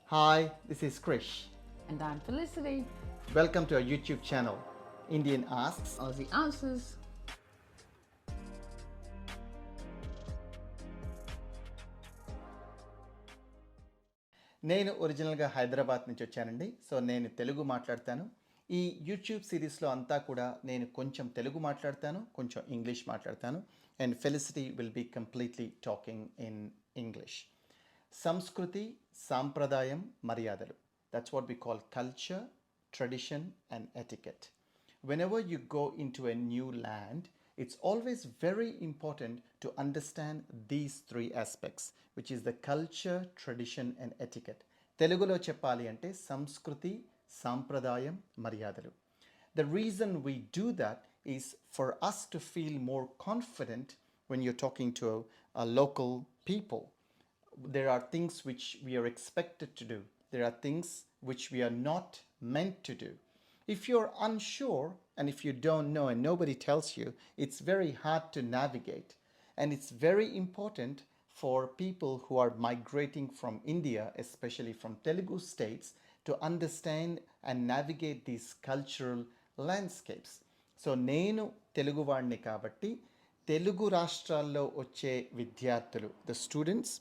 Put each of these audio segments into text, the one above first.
Hi, this is Krish. And I'm Felicity. Welcome to our YouTube channel, Indian Asks. Aussie Answers. నేను ఒరిజినల్గా హైదరాబాద్ నుంచి వచ్చానండి. So నేను తెలుగు మాట్లాడతాను. ఈ యూట్యూబ్ సిరీస్లో అంతా కూడా నేను కొంచెం తెలుగు మాట్లాడతాను, కొంచెం ఇంగ్లీష్ మాట్లాడతాను. And Felicity will be completely talking in English. సంస్కృతి, సాంప్రదాయం, మర్యాదలు. That's what we call culture, tradition, and etiquette. Whenever you go into a new land, it's always very important to understand these three aspects, which is the culture, tradition, and etiquette. Telugulo cheppali ante samskruti, sampradayam, maryadalu. The reason we do that is for us to feel more confident when you're talking to a local people. There are things which we are expected to do. There are things which we are not meant to do. If you're unsure and if you don't know and nobody tells you, it's very hard to navigate. And it's very important for people who are migrating from India, especially from Telugu states, to understand and navigate these cultural landscapes. So నేను తెలుగు వాడిని కాబట్టి తెలుగు రాష్ట్రాల్లో వచ్చే విద్యార్థులు, the students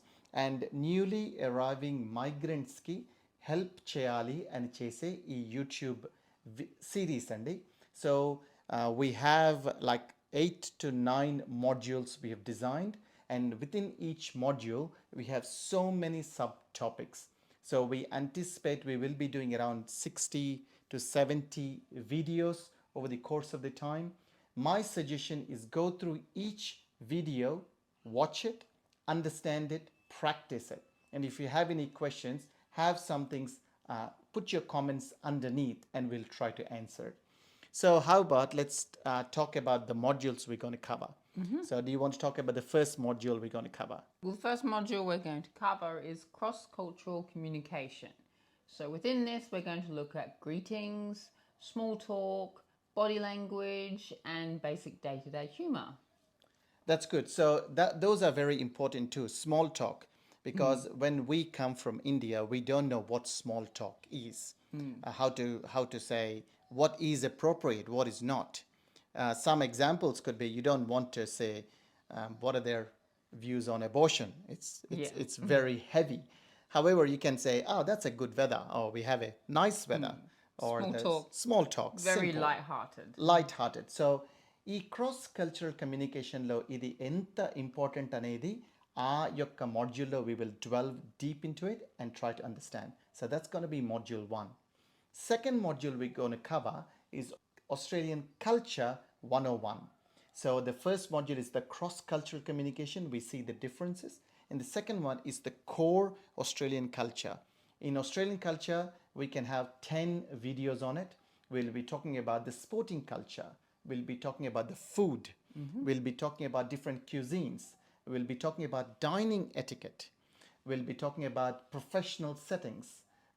and newly arriving migrants-కి help చేయాలి అని చేసే ఈ యూట్యూబ్ series అండి. So we have like 8 to 9 modules we have designed, and within each module we have so many subtopics. So we anticipate we will be doing around 60 to 70 videos over the course of the time. My suggestion is go through each video, watch it, understand it, practice it. And if you have any questions, have some things, put your comments underneath and we'll try to answer it. So how about let's talk about the modules we're going to cover. So do you want to talk about the first module we're going to cover? Well, the first module we're going to cover is cross-cultural communication. So within this, we're going to look at greetings, small talk, body language, and basic day-to-day humor. That's good. So those are very important too. Small talk, because when we come from India, we don't know what small talk is. How to say what is appropriate, what is not. Some examples could be you don't want to say what are their views on abortion. It's very heavy. However, you can say, oh, that's a good weather, or we have a nice weather, or Small there's talk. small talk, Very simple. light-hearted. Light-hearted. So ఈ cross cultural కమ్యూనికేషన్లో ఇది ఎంత important అనేది ఆ యొక్క మాడ్యూల్లో we will delve deep into it and try to understand. So that's gonna be module 1. Second module we're going to cover is Australian Culture 101. So the first module is the cross-cultural communication. We see the differences. And the second one is the core Australian culture. In Australian culture, we can have 10 videos on it. We'll be talking about the sporting culture. We'll be talking about the food. We'll be talking about different cuisines. We'll be talking about dining etiquette. We'll be talking about professional settings.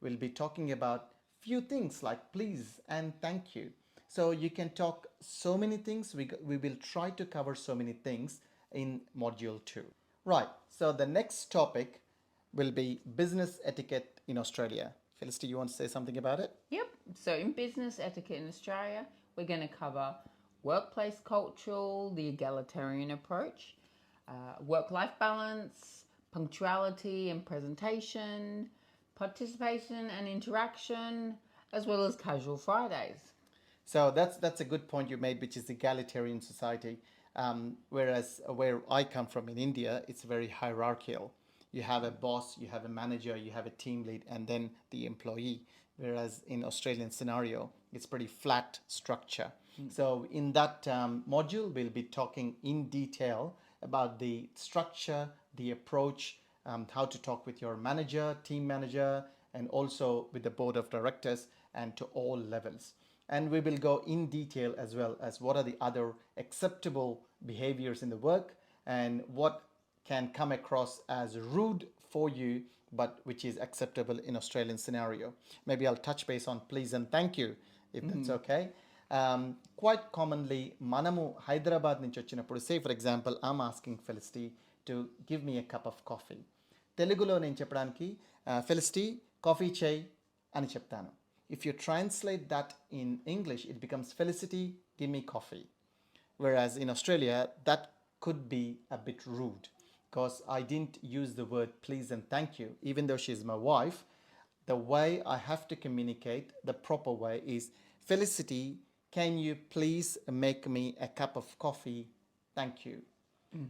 We'll be talking about few things like please and thank you. So you can talk so many things. We will try to cover so many things in module 2. Right. So the next topic will be business etiquette in Australia. Felicity, you want to say something about it? Yep. So in business etiquette in Australia, we're going to cover workplace culture, the egalitarian approach, work-life balance, punctuality and presentation, participation and interaction, as well as casual Fridays. So that's a good point you made, which is egalitarian society. Whereas where I come from in India, it's very hierarchical. You have a boss, you have a manager, you have a team lead, and then the employee. Whereas in Australian scenario, it's pretty flat structure. So in that module, we'll be talking in detail about the structure, the approach, how to talk with your manager, team manager, and also with the board of directors and to all levels. And we will go in detail as well as what are the other acceptable behaviors in the work and what can come across as rude for you but which is acceptable in Australian scenario. Maybe I'll touch base on please and thank you if that's okay. Quite commonly మనము హైదరాబాద్ నుంచి వచ్చినప్పుడు say for example I'm asking Felicity to give me a cup of coffee. తెలుగులో నేను చెప్పడానికి felicity coffee చేయి అని చెప్తాను. If you translate that in English, it becomes Felicity, give me coffee. Whereas in Australia, that could be a bit rude because I didn't use the word please and thank you. Even though she's my wife, the way I have to communicate, the proper way is Felicity, can you please make me a cup of coffee? Thank you.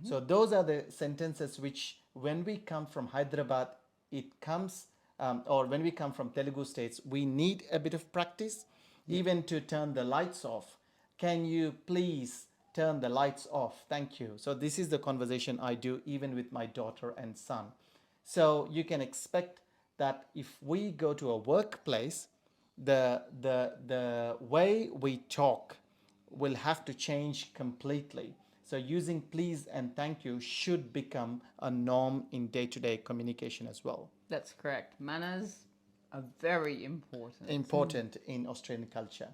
So those are the sentences which, when we come from Hyderabad, it comes, or when we come from Telugu states, we need a bit of practice, even to turn the lights off. Can you please turn the lights off? Thank you. So this is the conversation I do even with my daughter and son. So you can expect that if we go to a workplace, the way we talk will have to change completely. So using please and thank you should become a norm in day-to-day communication as well. That's correct. Manners are very important. Important in Australian culture.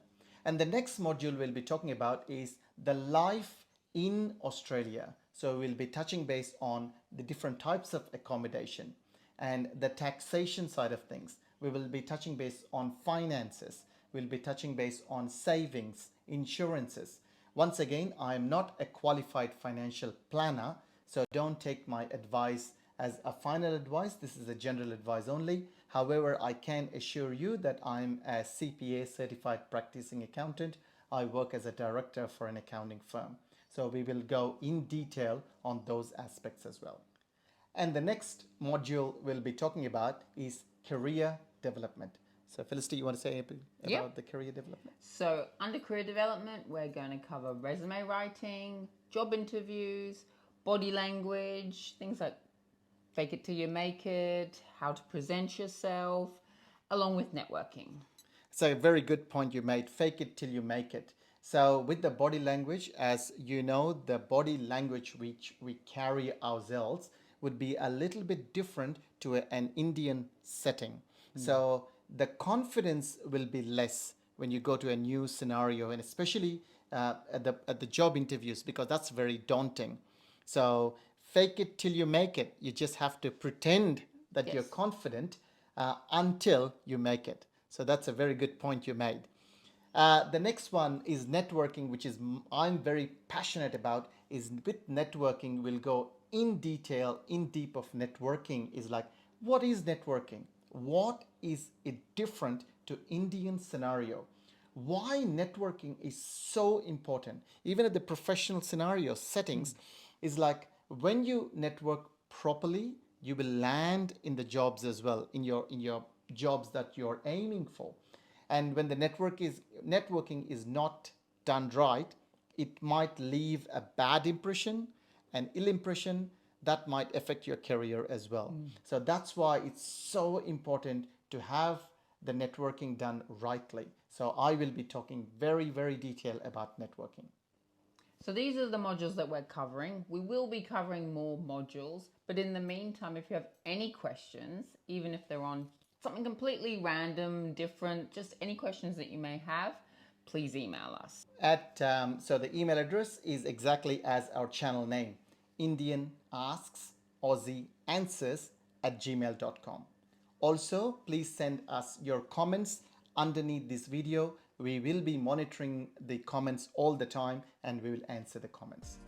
And the next module we'll be talking about is the life in Australia. So we'll be touching base on the different types of accommodation and the taxation side of things. We will be touching base on finances. We'll be touching base on savings, insurances. Once again, I am not a qualified financial planner, so don't take my advice as a final advice. This is a general advice only. However, I can assure you that I'm a CPA certified practicing accountant. I work as a director for an accounting firm. So we will go in detail on those aspects as well. And the next module we'll be talking about is career development. So Felicity, you want to say a bit about the career development? So, under career development, we're going to cover resume writing, job interviews, body language, things like fake it till you make it, how to present yourself, along with networking. It's a very good point you made. Fake it till you make it. So with the body language, as you know, the body language which we carry ourselves would be a little bit different to an Indian setting. So the confidence will be less when you go to a new scenario, and especially at the job interviews, because that's very daunting. So fake it till you make it. You just have to pretend that you're confident until you make it. So that's a very good point you made. The next one is networking, which is I'm very passionate about. Is with networking, we'll go in detail, in deep of networking. Is like, what is networking? What is it different to Indian scenario? Why networking is so important, even at the professional scenario settings, is like when you network properly, you will land in the jobs as well, in your jobs that you're aiming for. And when the networking is not done right, it might leave a bad impression, an ill impression that might affect your career as well. So that's why it's so important to have the networking done rightly. So I will be talking very, very detailed about networking. So these are the modules that we're covering. We will be covering more modules, but in the meantime, if you have any questions, even if they're on something completely random, different, just any questions that you may have, please email us. So the email address is exactly as our channel name, Indian Asks Aussie Answers @gmail.com. Also, please send us your comments underneath this video. We will be monitoring the comments all the time and we will answer the comments.